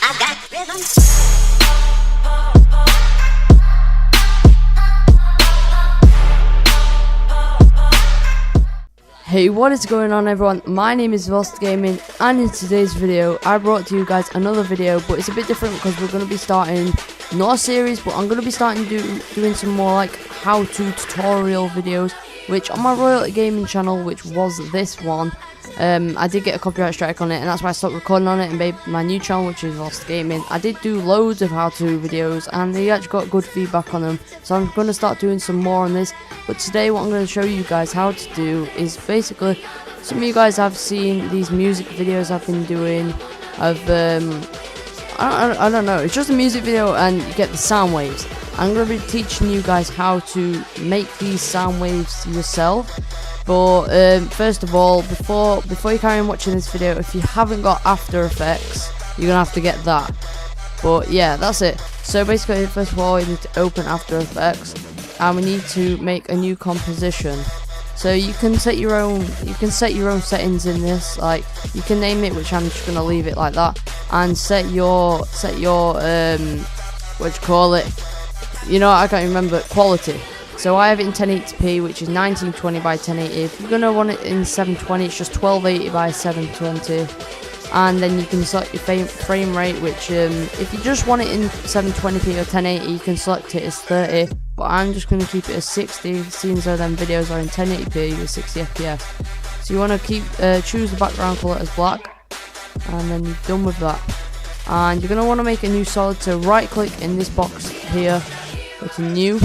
I got rhythm. Hey, what is going on everyone? My name is Velocity Gaming, and in today's video I brought to you guys another video, but it's a bit different because we're going to be starting not a series, but I'm going to be starting doing some more like how-to tutorial videos, which on my Royalty Gaming channel, which was this one, I did get a copyright strike on it, and that's why I stopped recording on it and made my new channel, which is Velocity Gaming. I did do loads of how-to videos, and they actually got good feedback on them, so I'm going to start doing some more on this. But today what I'm going to show you guys how to do is basically, some of you guys have seen these music videos I've been doing of, I don't know, it's just a music video and you get the sound waves. I'm going to be teaching you guys how to make these sound waves yourself. But first of all, before you carry on watching this video, if you haven't got After Effects, you're going to have to get that. But yeah, that's it. So basically, first of all, you need to open After Effects, and we need to make a new composition. So you can set your own settings in this, like you can name it, which I'm just gonna leave it like that, and set your what do you call it? You know, I can't remember, quality. So I have it in 1080p, which is 1920 by 1080. If you're gonna want it in 720, it's just 1280 by 720. And then you can select your frame rate, which if you just want it in 720p or 1080, you can select it as 30. But I'm just going to keep it as 60, seeing as though them videos are in 1080p with 60 FPS. So you want to choose the background colour as black, and then you're done with that. And you're going to want to make a new solid, so right click in this box here, go to new,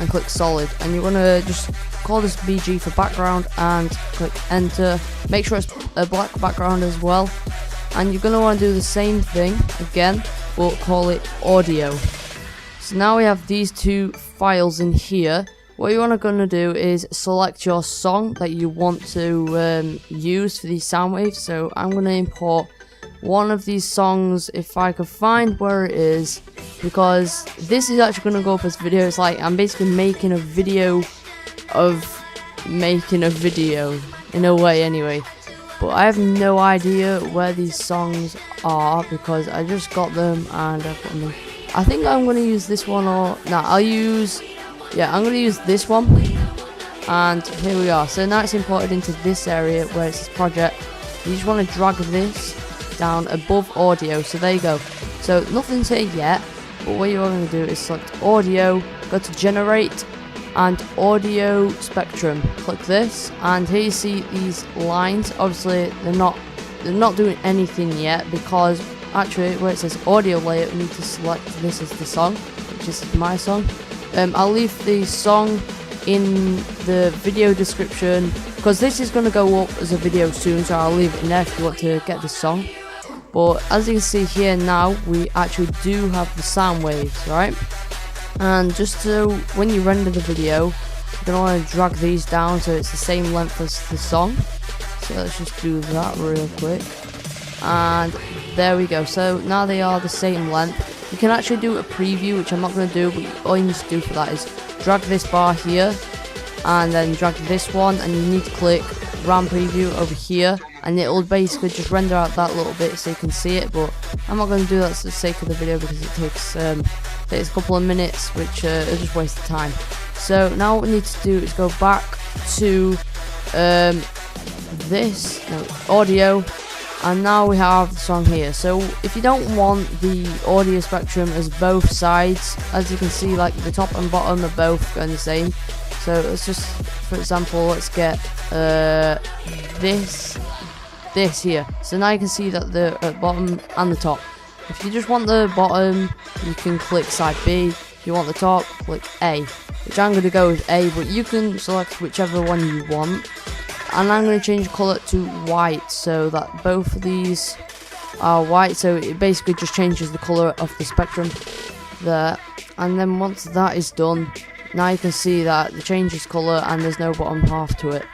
and click solid. And you're going to just call this BG for background and click enter. Make sure it's a black background as well. And you're going to want to do the same thing again, but call it audio. So now we have these two files in here. What you're going to do is select your song that you want to use for these sound waves. So I'm going to import one of these songs, if I could find where it is, because this is actually going to go up as video. It's like I'm basically making a video of making a video, in a way anyway. But I have no idea where these songs are because I just got them and I've got them. I think I'm going to use this one, or I'm going to use this one. And here we are. So now it's imported into this area where it says project. You just want to drag this down above audio. So there you go. So nothing's here yet, but what you're going to do is select audio, go to generate and audio spectrum. Click this, and here you see these lines. Obviously they're not doing anything yet, because actually where it says audio layer, we need to select this as the song, which is my song. I'll leave the song in the video description, because this is going to go up as a video soon, so I'll leave it in there if you want to get the song. But as you can see here now, we actually do have the sound waves, right? And just so when you render the video, you're going to want to drag these down so it's the same length as the song. So let's just do that real quick. And there we go. So now they are the same length. You can actually do a preview, which I'm not going to do, but all you need to do for that is drag this bar here, and then drag this one, and you need to click RAM preview over here, and it will basically just render out that little bit so you can see it. But I'm not going to do that for the sake of the video because it takes a couple of minutes, which is just waste of time. So now what we need to do is go back to audio, and now we have the song here. So if you don't want the audio spectrum as both sides, as you can see, like the top and bottom are both going the same. So let's just, for example, let's get this here. So now you can see that the bottom and the top. If you just want the bottom, you can click side B. If you want the top, click A, which I'm going to go with A, but you can select whichever one you want. And I'm going to change colour to white so that both of these are white. So it basically just changes the colour of the spectrum there. And then once that is done, now you can see that it changes colour and there's no bottom half to it.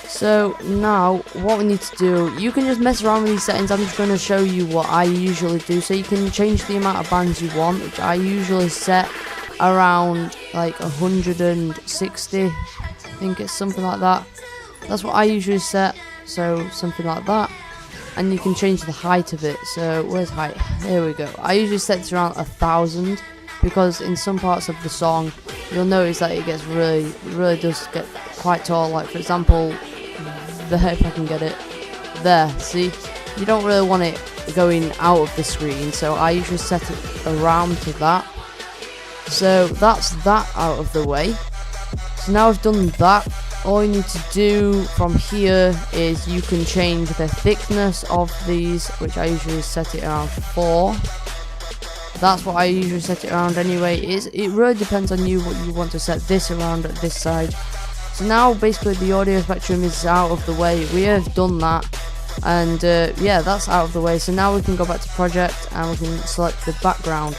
So now what we need to do, you can just mess around with these settings. I'm just going to show you what I usually do. So you can change the amount of bands you want, which I usually set around like 160. I think it's something like that. That's what I usually set, so something like that. and you can change the height of it. So where's height? There we go. I usually set it around 1000 because in some parts of the song you'll notice that it gets really does get quite tall. Like for example, there, if I can get it there. See, you don't really want it going out of the screen, so I usually set it around to that. So that's that out of the way. So now I've done that, all you need to do from here is you can change the thickness of these, which I usually set it around 4. That's what I usually set it around anyway. It really depends on you what you want to set this around at this side. So now basically the audio spectrum is out of the way. We have done that, and yeah, that's out of the way. So now we can go back to project and we can select the background.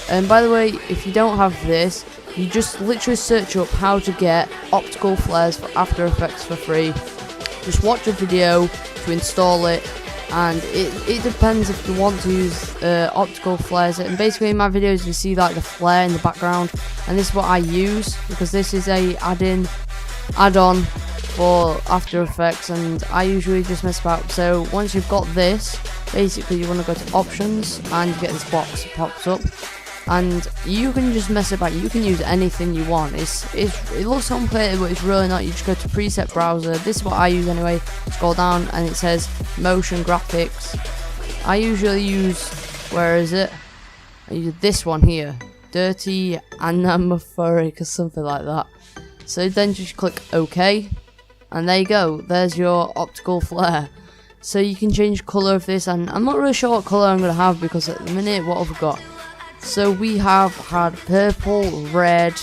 And by the way, if you don't have this, you just literally search up how to get optical flares for After Effects for free. Just watch a video to install it, and it depends if you want to use optical flares. And basically in my videos you see like the flare in the background, and this is what I use because this is a add-on for After Effects, and I usually just mess about. So once you've got this, basically you want to go to options and you get this box that pops up, and you can just mess about. You can use anything you want. It looks complicated, but it's really not. You just go to preset browser. This is what I use anyway. Scroll down and it says motion graphics. I usually use, where is it? I use this one here, dirty anamorphic or something like that. So then just click OK, and there you go. There's your optical flare. So you can change colour of this, and I'm not really sure what colour I'm gonna have because at the minute, what have we got? So we have had purple, red,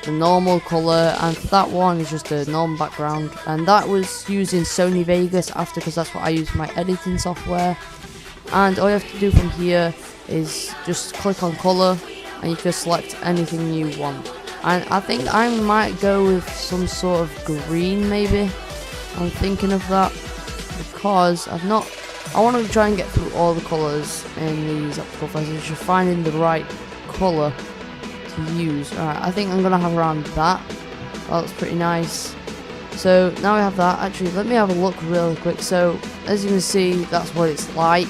the normal colour, and for that one is just a normal background, and that was using Sony Vegas after, because that's what I use for my editing software. And all you have to do from here is just click on colour and you can select anything you want. And I think I might go with some sort of green, maybe. I'm thinking of that because I want to try and get through all the colours in these optical flares, just finding the right colour to use. Alright, I think I'm going to have around that. That looks pretty nice. So now we have that. Actually, let me have a look really quick. So as you can see, that's what it's like.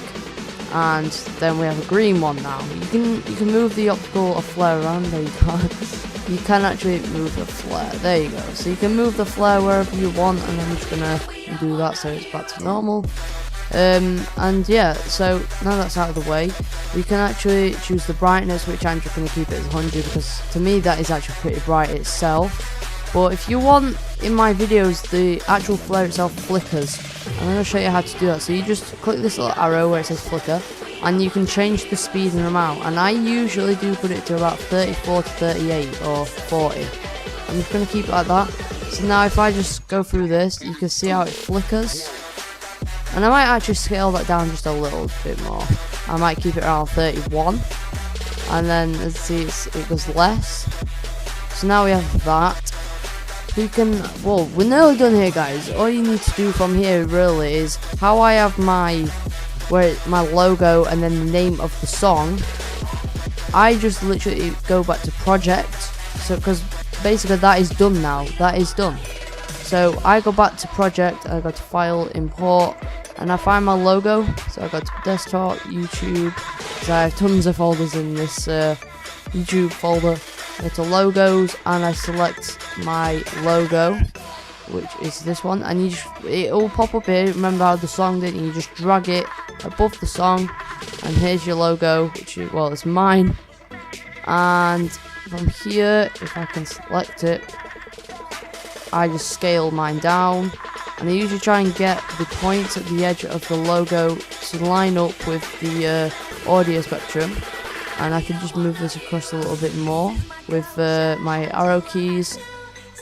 And then we have a green one now. You can move the optical flare around. There you go. You can actually move the flare. There you go. So you can move the flare wherever you want, and I'm just gonna do that so it's back to normal. And yeah, so now that's out of the way, we can actually choose the brightness, which I'm just going to keep it as 100 because to me that is actually pretty bright itself. But if you want, in my videos, the actual flare itself flickers. I'm going to show you how to do that. So you just click this little arrow where it says flicker, and you can change the speed and amount. And I usually do put it to about 34 to 38 or 40. I'm just going to keep it like that. So now if I just go through this, you can see how it flickers. And I might actually scale that down just a little bit more. I might keep it around 31. And then, let's see, it goes less. So now we have that. We can, well, we're nearly done here, guys. All you need to do from here really is how I have my logo and then the name of the song. I just literally go back to project. So, because basically that is done now. That is done. So I go back to project, I go to file, import, and I find my logo. So I go to desktop, YouTube, because I have tons of folders in this YouTube folder. I go to logos and I select my logo, which is this one, and it will pop up here. Remember how the song did, and you just drag it above the song, and here's your logo, which is, well, it's mine. And from here, if I can select it, I just scale mine down, and I usually try and get the points at the edge of the logo to line up with the audio spectrum, and I can just move this across a little bit more with my arrow keys,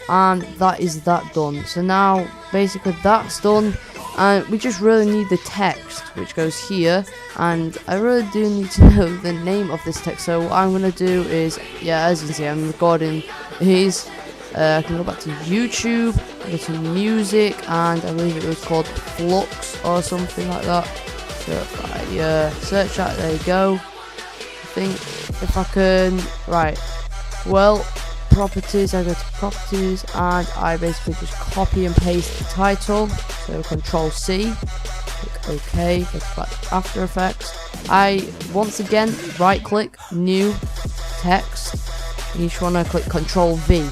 and that is that done. So now basically that's done, and we just really need the text, which goes here, and I really do need to know the name of this text. So what I'm going to do is, yeah, as you can see, I'm recording these. I can go back to YouTube, go to music, and I believe it was called Flux or something like that. So if I search that, there you go. I think if I can, right, well, properties, I go to properties, and I basically just copy and paste the title. So Control C, click OK, go back to After Effects. I once again right click, new text. You just want to click Control V,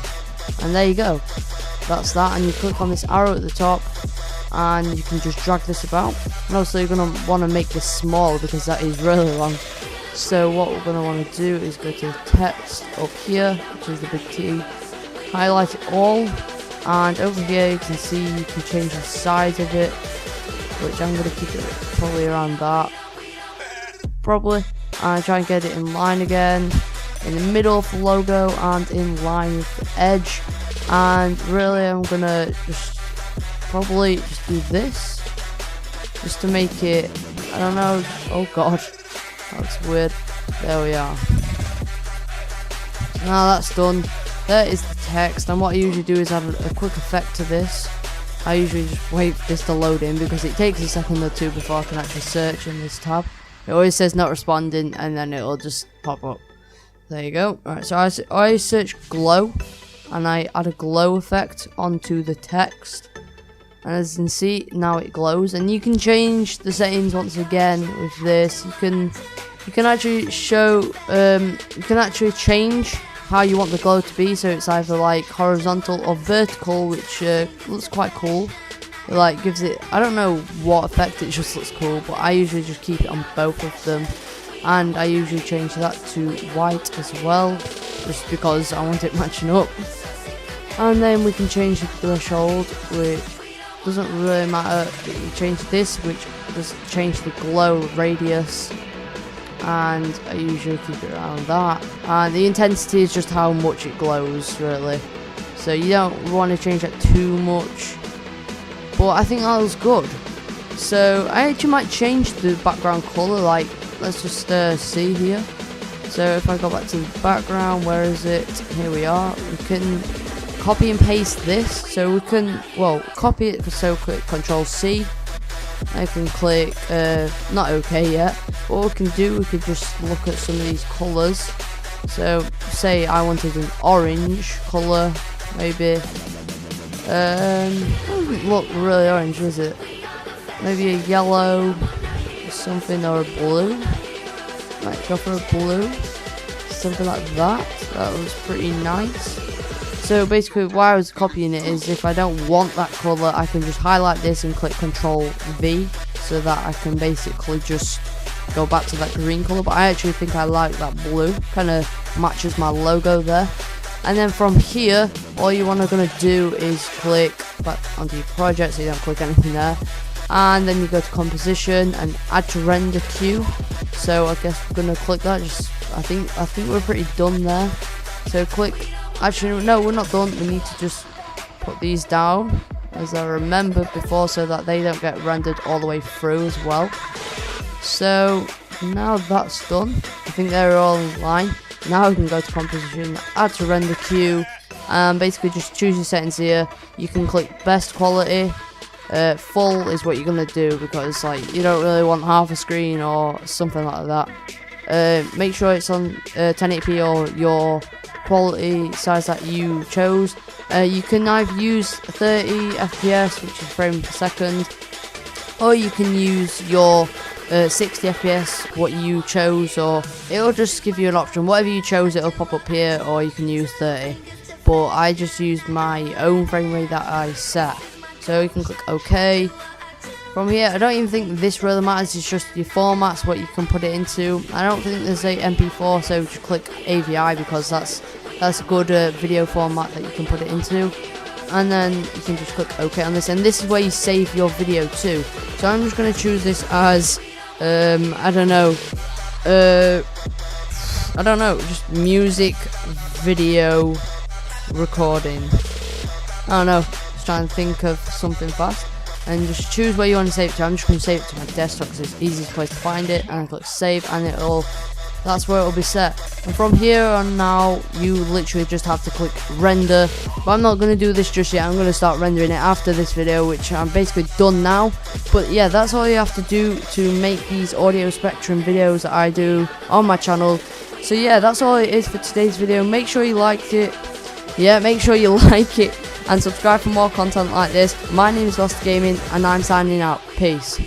and there you go. That's that, and you click on this arrow at the top, and you can just drag this about. And also you're going to want to make this small because that is really long. So what we're going to want to do is go to the text up here, which is the big T, highlight it all, and over here you can see you can change the size of it, which I'm going to keep it probably around that, probably, and try and get it in line again, in the middle of the logo and in line with the edge. And really I'm going to just probably just do this, just to make it, I don't know, oh god, that's weird. There we are. Now that's done. There is the text, and what I usually do is add a quick effect to this. I usually just wait for this to load in because it takes a second or two before I can actually search in this tab. It always says not responding, and then it'll just pop up. There you go. Alright, so I search glow, and I add a glow effect onto the text. And as you can see, now it glows, and you can change the settings once again with this. You can actually show, you can actually change how you want the glow to be, so it's either like horizontal or vertical, which looks quite cool. It like gives it, I don't know what effect, it just looks cool, but I usually just keep it on both of them, and I usually change that to white as well, just because I want it matching up. And then we can change the threshold, which doesn't really matter. You change this, which does change the glow radius, and I usually keep it around that. And the intensity is just how much it glows, really. So you don't want to change that too much. But I think that was good. So I actually might change the background colour. Like, let's just see here. So if I go back to the background, where is it? Here we are. We can copy and paste this. So we can, well, copy it. So click Control C. I can click, not OK yet. What we can do, we could just look at some of these colours. So say I wanted an orange colour, maybe. Doesn't look really orange, is it? Maybe a yellow, something, or a blue. Might go for a blue, something like that. That was pretty nice. So basically why I was copying it is if I don't want that colour, I can just highlight this and click Control V, so that I can basically just go back to that green colour. But I actually think I like that blue, kind of matches my logo there. And then from here, all you want to do is click back onto your project, so you don't click anything there. And then you go to composition and add to render queue. So I guess we're gonna click that. Just I think we're pretty done there. So click. Actually, no, we're not done. We need to just put these down, as I remembered before, so that they don't get rendered all the way through as well. So now that's done. I think they're all in line. Now we can go to composition, add to render queue, and basically just choose your settings here. You can click best quality. Full is what you're gonna do, because like you don't really want half a screen or something like that. Make sure it's on 1080p or your quality size that you chose. You can either use 30 FPS, which is frames per second, or you can use your 60 FPS, what you chose, or it'll just give you an option. Whatever you chose, it'll pop up here, or you can use 30. But I just used my own frame rate that I set. So you can click OK. From here, I don't even think this really matters, it's just your formats, what you can put it into. I don't think there's a MP4, so just click AVI, because that's a good video format that you can put it into. And then you can just click OK on this, and this is where you save your video to. So I'm just going to choose this as, I don't know, just music video recording. I don't know, just trying to think of something fast. And just choose where you want to save it to. I'm just going to save it to my desktop because it's the easiest place to find it. And I click save, and that's where it will be set. And from here on now, you literally just have to click render. But I'm not going to do this just yet. I'm going to start rendering it after this video, which I'm basically done now. But yeah, that's all you have to do to make these audio spectrum videos that I do on my channel. So yeah, that's all it is for today's video. Make sure you liked it. Yeah, make sure you like it and subscribe for more content like this. My name is Lost Gaming, and I'm signing out. Peace.